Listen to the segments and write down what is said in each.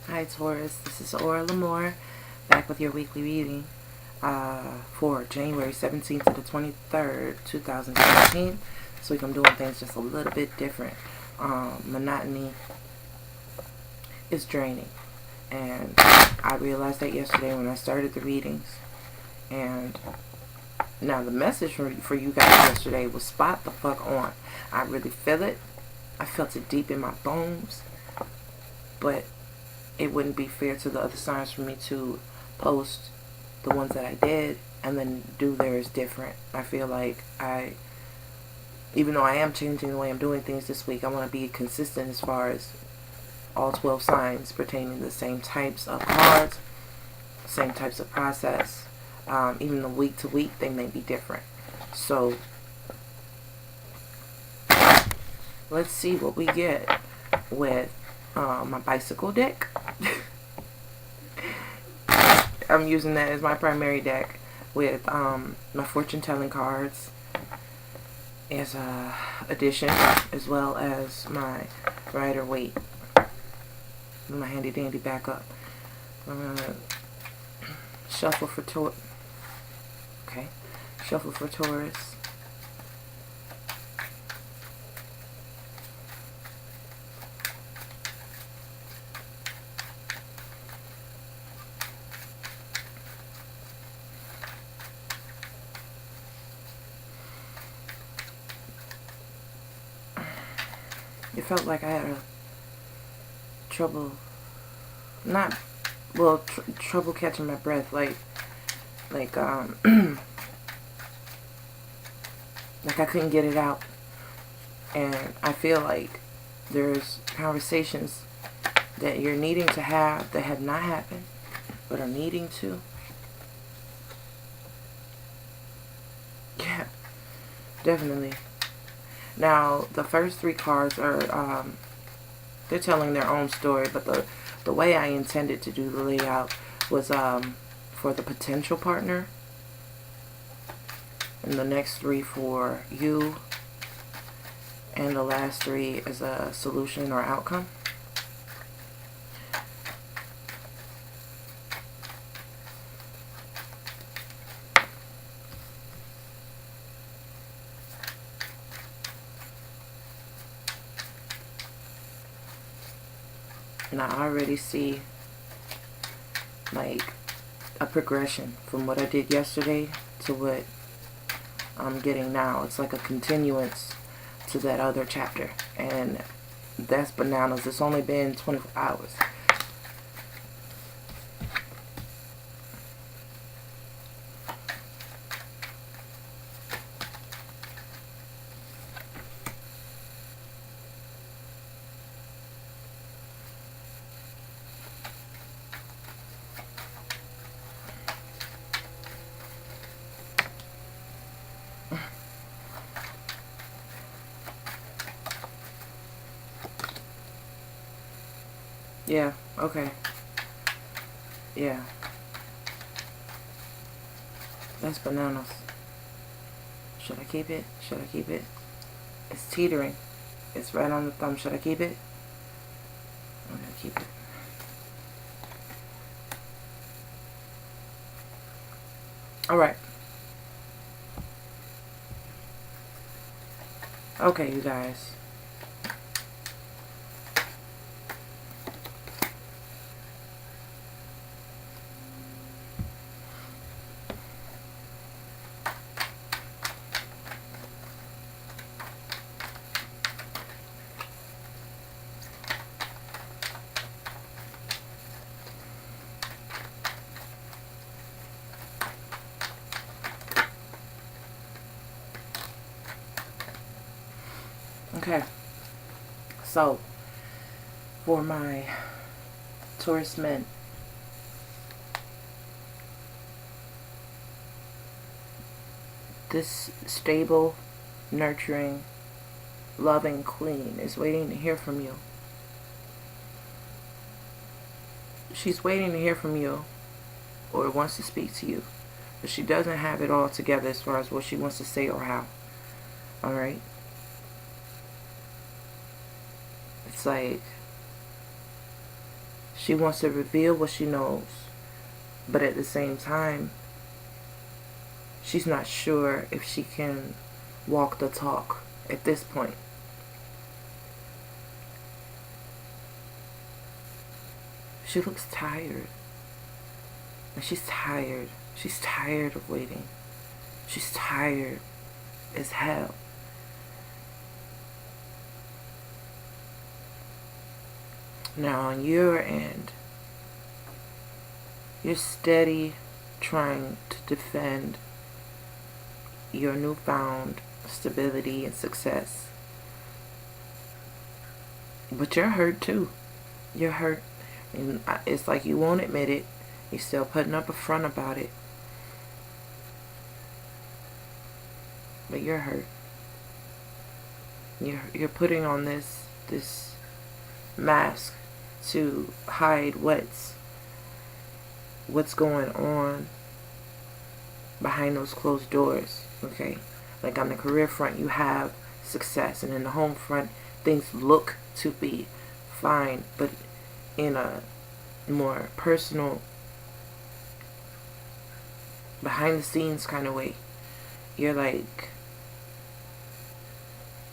Hi Taurus, this is Aura Lamore, back with your weekly reading for January 17th to the 23rd, 2017. This week I'm doing things just a little bit different. Monotony is draining, and I realized that yesterday when I started the readings. And now the message for you guys yesterday was spot the fuck on. I really feel it. I felt it deep in my bones, but it wouldn't be fair to the other signs for me to post the ones that I did and then do theirs different. I feel like even though I am changing the way I'm doing things this week, I want to be consistent as far as all 12 signs pertaining to the same types of cards, same types of process. Even the week to week, they may be different. So let's see what we get with my bicycle deck. I'm using that as my primary deck with my fortune telling cards as a addition, as well as my Rider Waite, my handy dandy backup. I'm gonna shuffle for shuffle for Taurus. It felt like I had trouble catching my breath, like like I couldn't get it out. And I feel like there's conversations that you're needing to have that have not happened but are needing to. Yeah, definitely. Now the first three cards are they're telling their own story, but the way I intended to do the layout was for the potential partner, and the next three for you, and the last three is a solution or outcome. And I already see like a progression from what I did yesterday to what I'm getting now. It's like a continuance to that other chapter, and that's bananas. It's only been 24 hours. Yeah, okay. Yeah. That's bananas. Should I keep it? Should I keep it? It's teetering. It's right on the thumb. Should I keep it? I'm gonna keep it. Alright. Okay, you guys. Okay, so for my Taurus men, this stable, nurturing, loving queen is waiting to hear from you. She's waiting to hear from you, or wants to speak to you, but she doesn't have it all together as far as what she wants to say or how. Alright? It's like She wants to reveal what she knows, but at the same time, she's not sure if she can walk the talk at this point. She looks tired. And she's tired. She's tired of waiting. She's tired as hell. Now on your end, you're steady trying to defend your newfound stability and success. But you're hurt too. You're hurt. And it's like you won't admit it. You're still putting up a front about it. But you're hurt. You're putting on this mask to hide what's going on behind those closed doors. Okay? Like on the career front, you have success, and in the home front, things look to be fine, but in a more personal, behind the scenes kind of way, you're like,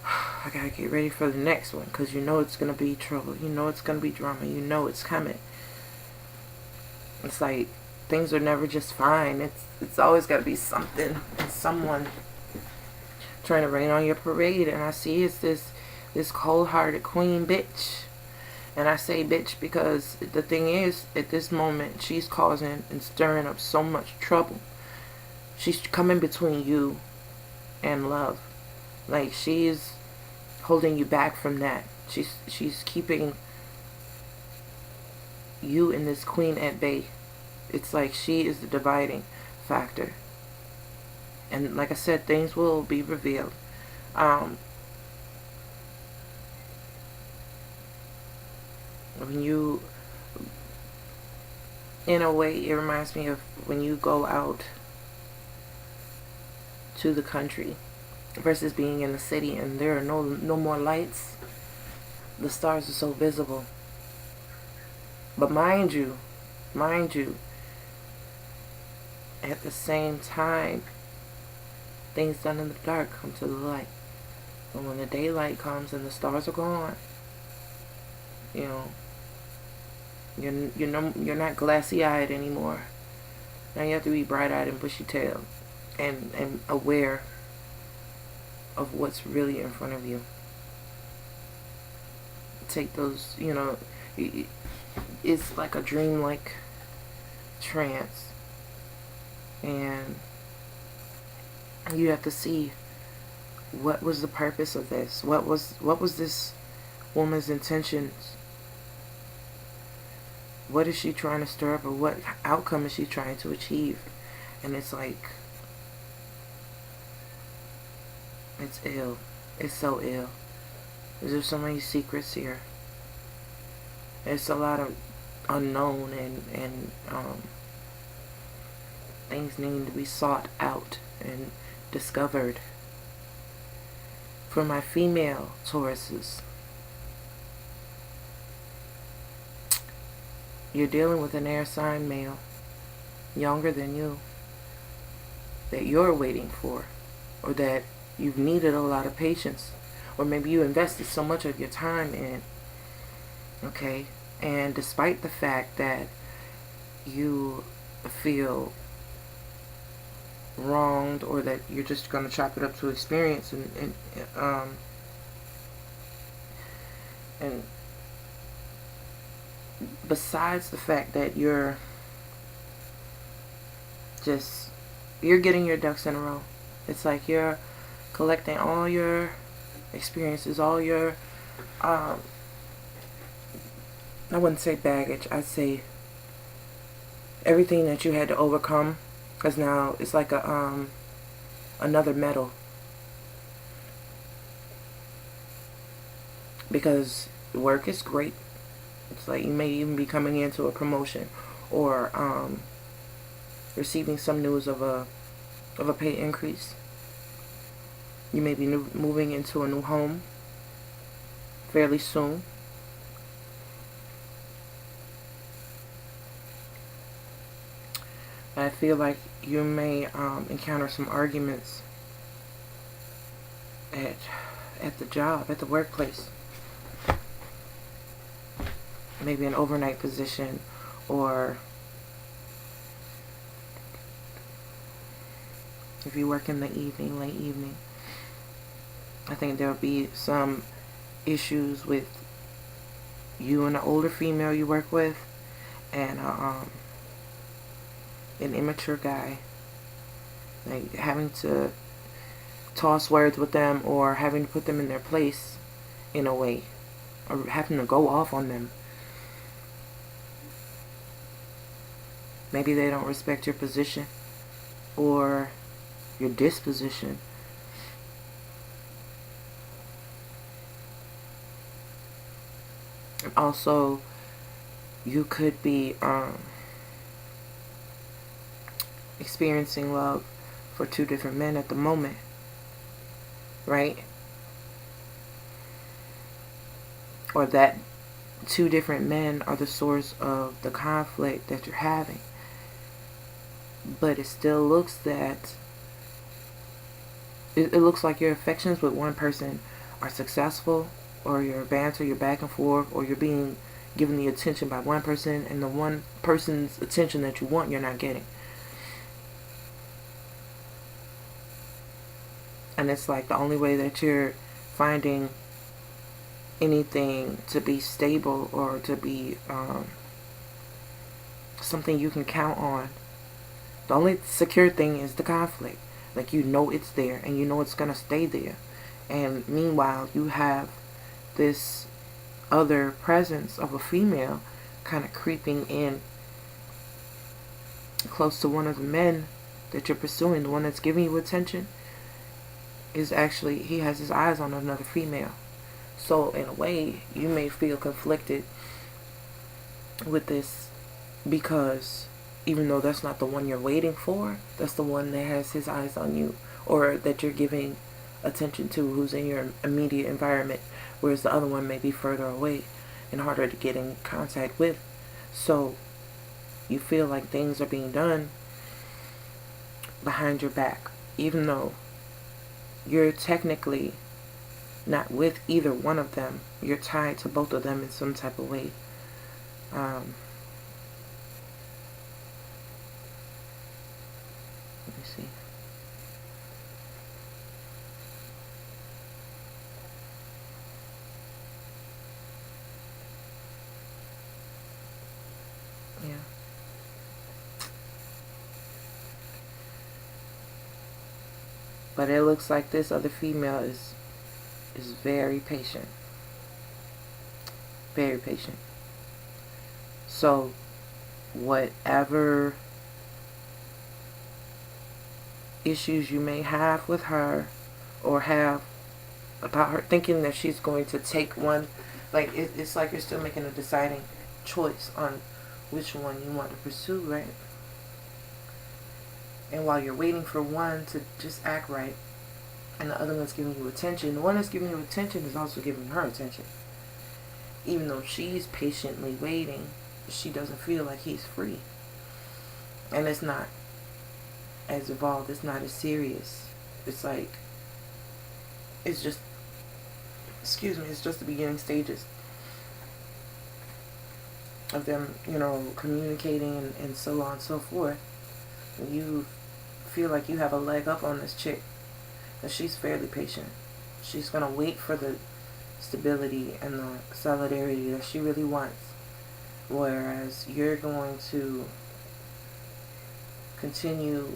I gotta get ready for the next one, because you know it's gonna be trouble, you know it's gonna be drama, you know it's coming. It's like things are never just fine. It's always gotta be something and someone trying to rain on your parade. And I see it's this cold-hearted queen bitch. And I say bitch because the thing is, at this moment, she's causing and stirring up so much trouble. She's coming between you and love. Like, she's holding you back from that. She's keeping you and this queen at bay. It's like she is the dividing factor. And like I said, things will be revealed. When you, in a way, it reminds me of when you go out to the country versus being in the city and there are no more lights. The stars are so visible. But mind you, at the same time, things done in the dark come to the light. And when the daylight comes and the stars are gone, you know, you're not glassy-eyed anymore. Now you have to be bright-eyed and bushy-tailed and aware of what's really in front of you. Take those, you know, it's like a dream-like trance, and you have to see what was the purpose of this. What was this woman's intentions? What is she trying to stir up, or what outcome is she trying to achieve? And it's like, it's ill. It's so ill. There's so many secrets here. There's a lot of unknown and things needing to be sought out and discovered. For my female Tauruses, you're dealing with an air sign male, younger than you, that you're waiting for, or that you've needed a lot of patience, or maybe you invested so much of your time in. Okay? And despite the fact that you feel wronged, or that you're just going to chop it up to experience, and besides the fact that you're getting your ducks in a row, it's like you're collecting all your experiences, all your I wouldn't say baggage, I'd say everything that you had to overcome, because now it's like a another medal, because work is great. It's like you may even be coming into a promotion, or receiving some news of a pay increase. You may be moving into a new home fairly soon. I feel like you may encounter some arguments at the job, at the workplace. Maybe an overnight position, or if you work in the evening, late evening. I think there'll be some issues with you and the older female you work with, and an immature guy. Like having to toss words with them, or having to put them in their place in a way, or having to go off on them. Maybe they don't respect your position or your disposition. And also, you could be experiencing love for two different men at the moment, right? Or that two different men are the source of the conflict that you're having. But it still looks that it looks like your affections with one person are successful, or your banter, your back and forth, or you're being given the attention by one person, and the one person's attention that you want, you're not getting. And it's like the only way that you're finding anything to be stable, or to be something you can count on, the only secure thing is the conflict. Like, you know it's there, and you know it's gonna stay there. And meanwhile, you have this other presence of a female kind of creeping in close to one of the men that you're pursuing. The one that's giving you attention is actually, he has his eyes on another female. So in a way, you may feel conflicted with this, because even though that's not the one you're waiting for, that's the one that has his eyes on you, or that you're giving attention to, who's in your immediate environment, whereas the other one may be further away and harder to get in contact with. So you feel like things are being done behind your back, even though you're technically not with either one of them. You're tied to both of them in some type of way. Let me see. Yeah. But it looks like this other female is very patient. Very patient. So whatever issues you may have with her, or have about her, thinking that she's going to take one, like it's like you're still making a deciding choice on which one you want to pursue, right? And while you're waiting for one to just act right, and the other one's giving you attention, the one that's giving you attention is also giving her attention. Even though she's patiently waiting, she doesn't feel like he's free. And it's not as evolved, it's not as serious. It's like, it's just, it's just the beginning stages of them, communicating, and so on and so forth. You feel like you have a leg up on this chick, that she's fairly patient. She's going to wait for the stability and the solidarity that she really wants, whereas you're going to continue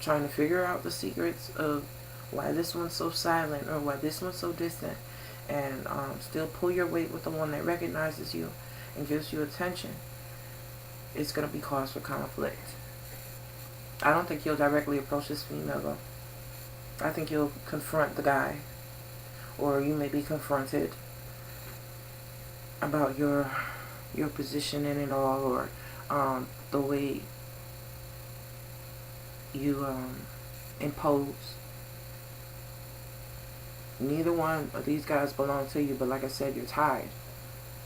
trying to figure out the secrets of why this one's so silent, or why this one's so distant, and still pull your weight with the one that recognizes you and gives you attention. It's going to be cause for conflict. I don't think you'll directly approach this female, though. I think you'll confront the guy, or you may be confronted about your position in it all, or the way you impose. Neither one of these guys belong to you, but like I said, you're tied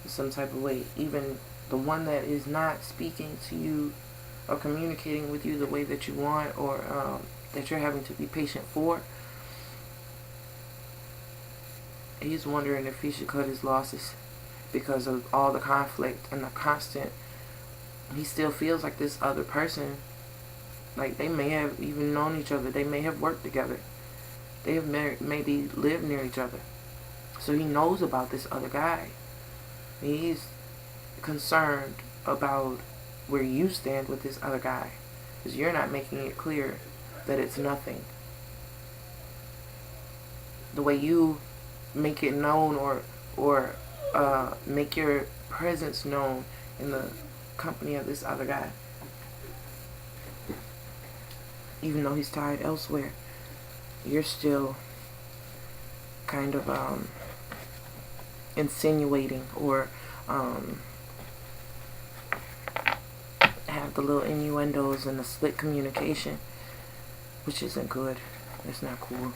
in some type of way. Even the one that is not speaking to you or communicating with you the way that you want, or that you're having to be patient for. He's wondering if he should cut his losses because of all the conflict and the constant. He still feels like this other person, like they may have even known each other, they may have worked together, they have maybe lived near each other, so he knows about this other guy. He's concerned about where you stand with this other guy, because you're not making it clear that it's nothing. The way you make it known, or make your presence known in the company of this other guy, even though he's tied elsewhere, you're still kind of insinuating, or have the little innuendos and the split communication, which isn't good. It's not cool.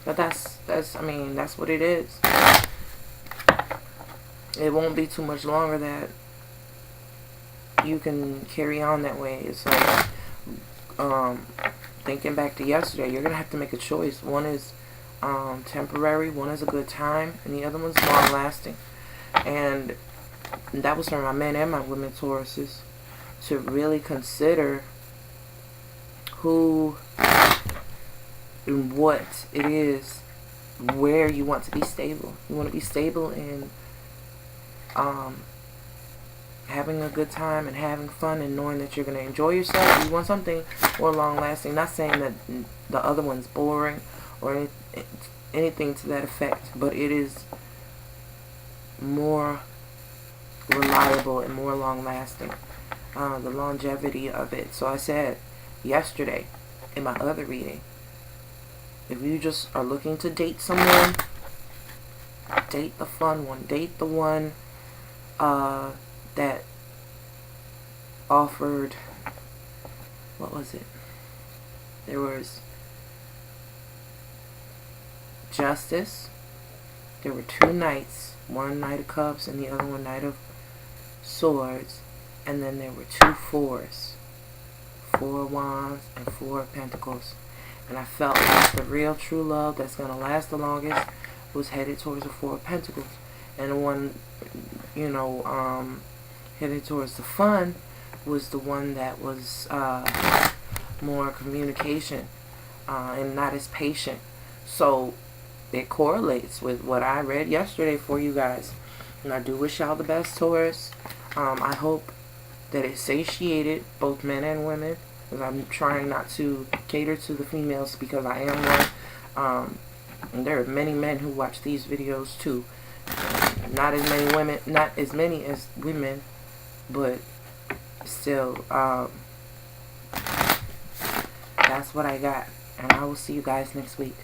But that's what it is. It won't be too much longer that you can carry on that way. It's like thinking back to yesterday, you're gonna have to make a choice. One is temporary, one is a good time, and the other one's long lasting. And that was for my men and my women Tauruses, to really consider who and what it is, where you want to be stable. You want to be stable in having a good time and having fun and knowing that you're going to enjoy yourself. You want something more long lasting. Not saying that the other one's boring or anything to that effect, but it is more reliable and more long lasting. The longevity of it. So I said yesterday in my other reading, if you just are looking to date someone, date the fun one. Date the one that offered, what was it? There was justice. There were two knights. One knight of cups and the other one knight of swords. And then there were two fours. 4 of wands and 4 of pentacles. And I felt like the real true love that's going to last the longest was headed towards the 4 of pentacles. And the one, headed towards the fun was the one that was more communication and not as patient. So it correlates with what I read yesterday for you guys. And I do wish y'all the best, Taurus. I hope that it satiated both men and women, because I'm trying not to cater to the females, because I am one. And there are many men who watch these videos too. Not as many women, not as many as women, but still, that's what I got. And I will see you guys next week.